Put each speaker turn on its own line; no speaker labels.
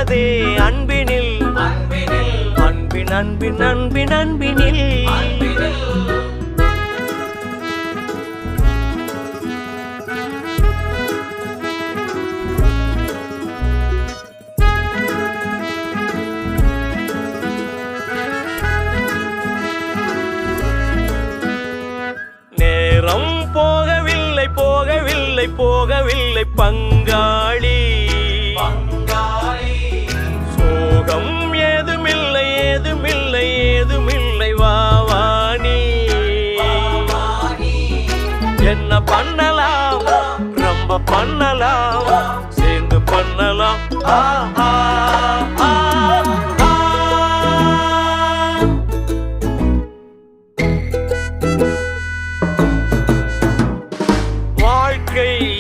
வாழ்வதே அன்பினில் அன்பின் அன்பின் அன்பின் அன்பினில் நேரம் போகவில்லை போகவில்லை போகவில்லை பங்காளி சோகம் ஏதுமில்லை ஏதுமில்லை ஏதுமில்லை வாவானி என்ன பண்ணலாம் ரொம்ப பண்ணலாம் சேர்ந்து பண்ணலாம்